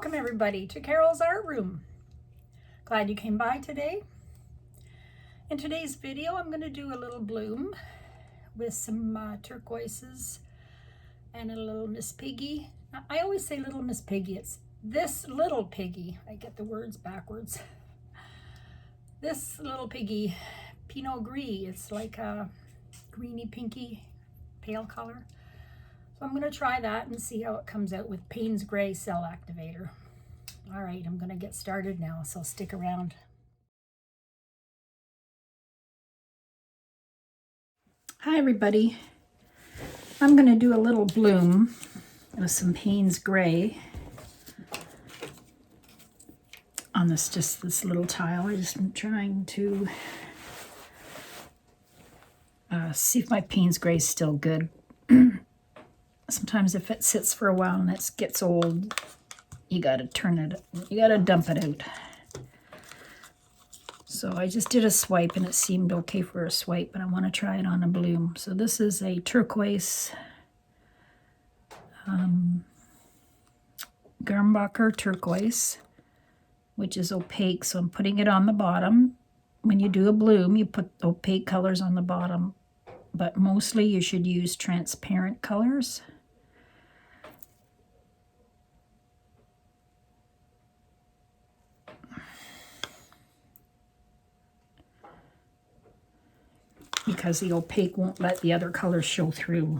Welcome everybody to Carol's Art Room. Glad you came by today. In today's video, I'm going to do a little bloom with some turquoises and a little Miss Piggy. I always say little Miss Piggy. It's this little piggy. I get the words backwards. This little piggy, Pinot Gris. It's like a greeny pinky pale color. So I'm going to try that and see how it comes out with Paynes Grey Cell Activator. All right, I'm going to get started now, so stick around. Hi everybody. I'm going to do a little bloom with some Paynes Grey on this little tile. I just am trying to see if my Paynes Grey is still good. Sometimes if it sits for a while and it gets old, you gotta dump it out. So I just did a swipe and it seemed okay for a swipe, but I want to try it on a bloom. So this is a turquoise Garmbacher turquoise, which is opaque. So I'm putting it on the bottom. When you do a bloom, you put opaque colors on the bottom, but mostly you should use transparent colors. Because the opaque won't let the other colors show through.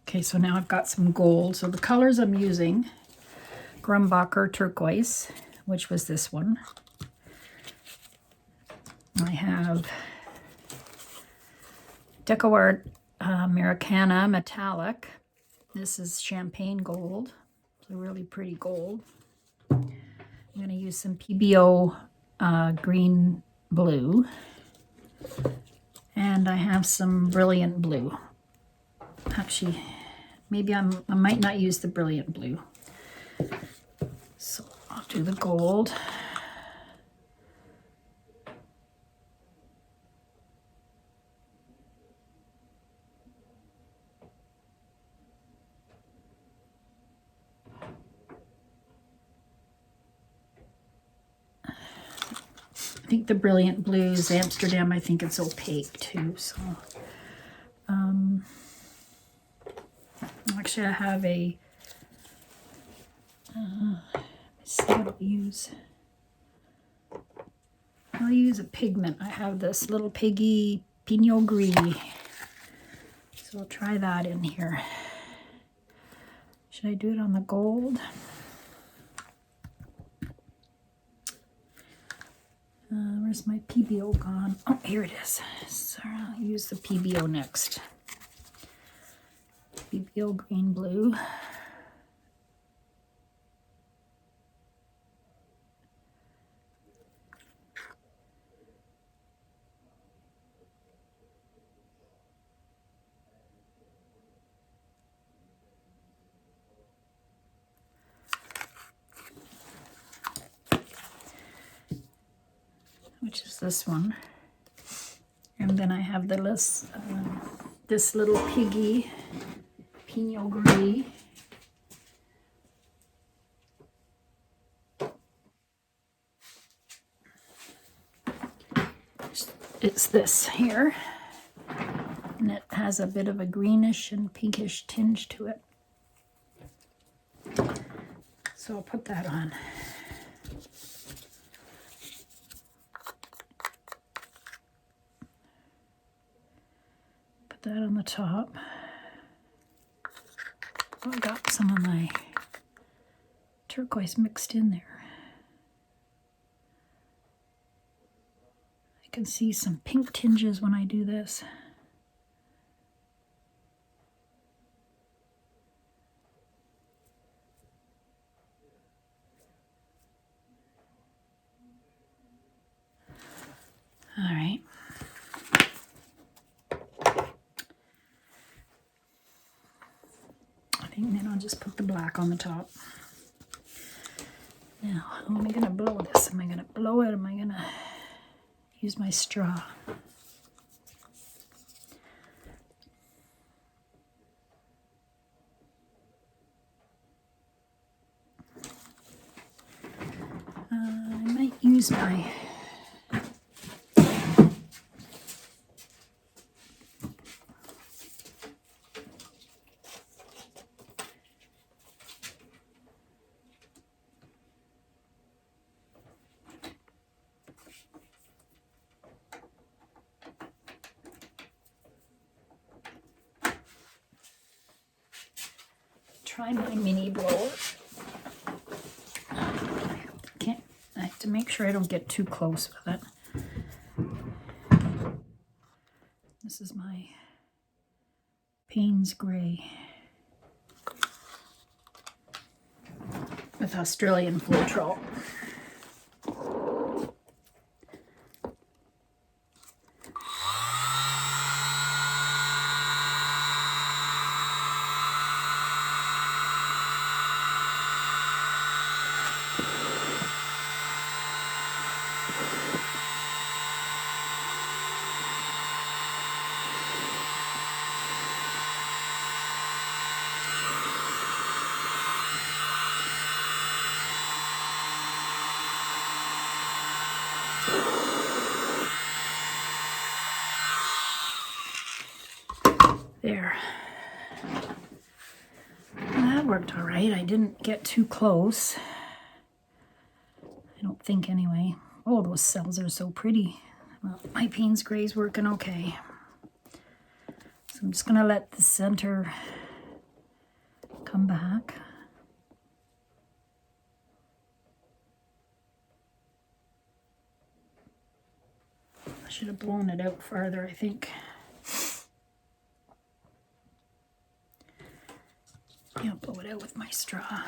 Okay, so now I've got some gold. So the colors I'm using, Grumbacher turquoise, which was this one. I have DecoArt Americana metallic. This is champagne gold. It's a really pretty gold. I'm going to use some PBO green blue. And I have some brilliant blue. Actually, maybe I might not use the brilliant blue. So I'll do the gold. I think the brilliant blue is Amsterdam. I think it's opaque too. So, actually, I have a. Let's see what I'll use. I'll use a pigment. I have this little piggy Pinot Gris. So I'll try that in here. Should I do it on the gold? Where's my PBO gone? Oh, here it is. So I'll use the PBO next. PBO green blue. Which is this one. And then I have this little piggy Pinot Gris. It's this here. And it has a bit of a greenish and pinkish tinge to it. So I'll put that on. That on the top. Oh, I got some of my turquoise mixed in there. I can see some pink tinges when I do this. All right. And then I'll just put the black on the top. Now, how am I going to blow this? Am I going to blow it? Am I going to use my straw? use my mini blower. I have to make sure I don't get too close with it. This is my Paynes Grey with Australian Floetrol. There. Well, that worked all right. I didn't get too close. I don't think anyway. Oh, those cells are so pretty. Well, my Paynes Grey's working okay. So I'm just going to let the center come back. I should have blown it out farther, I think. Yeah, blow it out with my straw.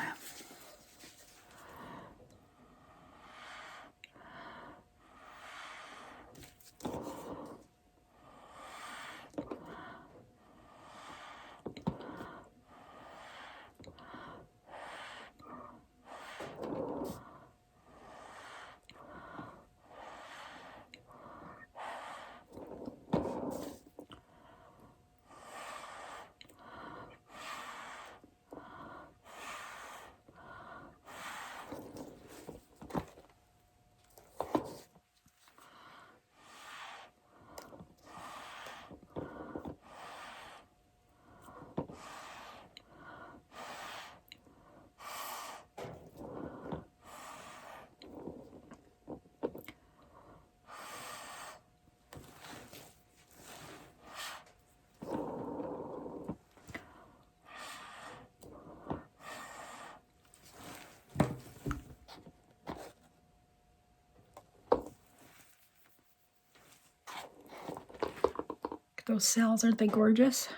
Those cells, aren't they gorgeous?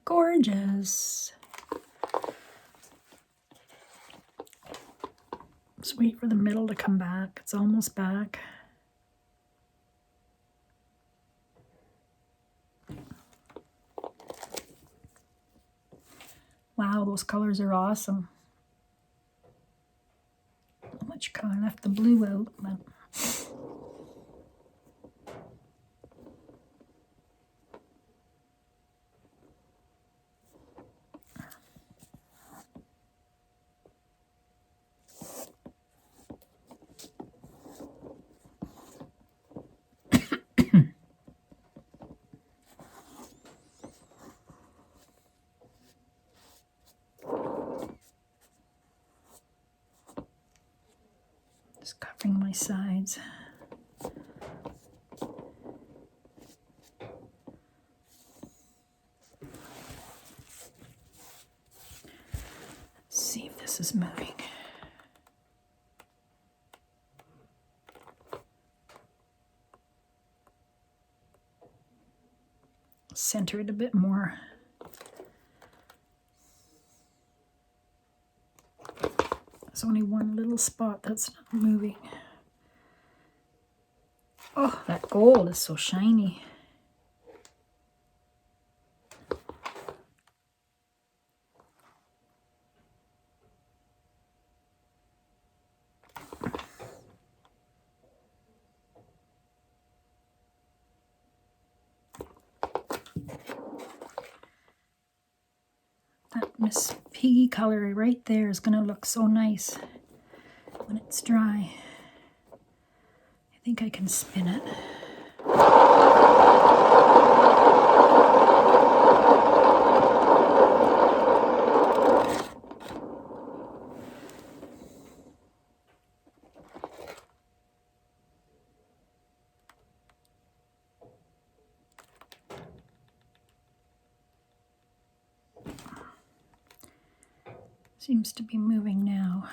Gorgeous. Just wait for the middle to come back. It's almost back. Wow, those colors are awesome. Not much color. I left the blue out, but just covering my sides. Let's see if this is moving. Center it a bit more. There's only one little spot that's not moving. Oh, that gold is so shiny. That Miss Piggy color right there is going to look so nice when it's dry. think I can spin it. Seems to be moving now.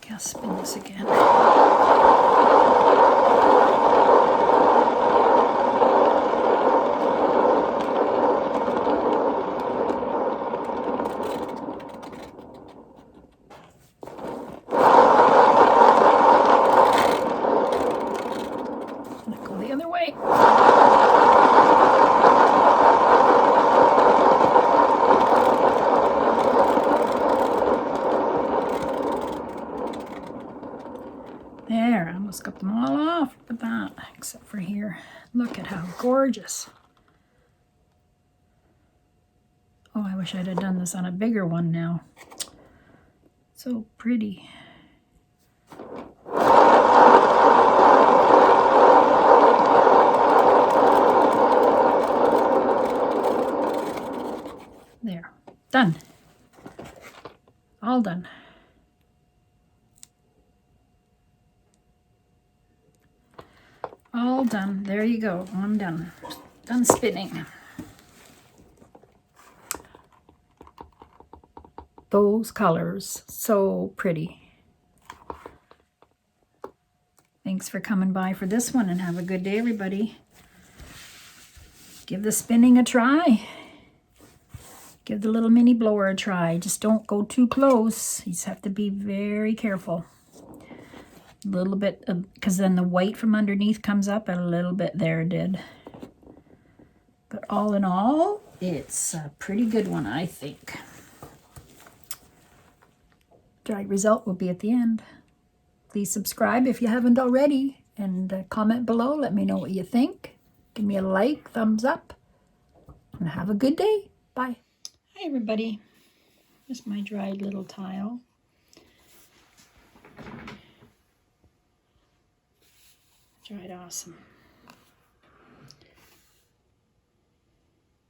Okay, I'll spin this again. Go the other way. There, I almost got them all off. Look at that, except for here. Look at how gorgeous. Oh, I wish I'd have done this on a bigger one now. So pretty. There, done. All done. All done. There you go. I'm done. Done spinning. Those colors, so pretty. Thanks for coming by for this one, and have a good day, everybody. Give the spinning a try. Give the little mini blower a try. Just don't go too close. You just have to be very careful. A little bit, because then the white from underneath comes up, and a little bit there did. But all in all, it's a pretty good one, I think. Dry result will be at the end. Please subscribe if you haven't already, and comment below. Let me know what you think. Give me a like, thumbs up, and have a good day. Bye. Hi, everybody. Here's my dried little tile. Dried awesome.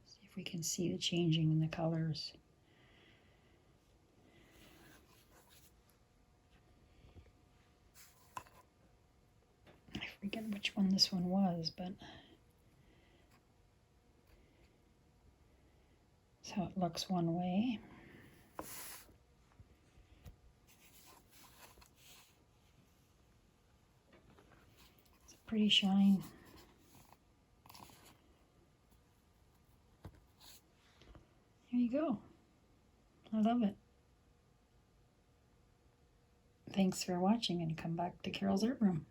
See if we can see the changing in the colors. I forget which one this one was, but that's how it looks one way. It's a pretty shine. There you go. I love it. Thanks for watching, and come back to Carol's Art Room.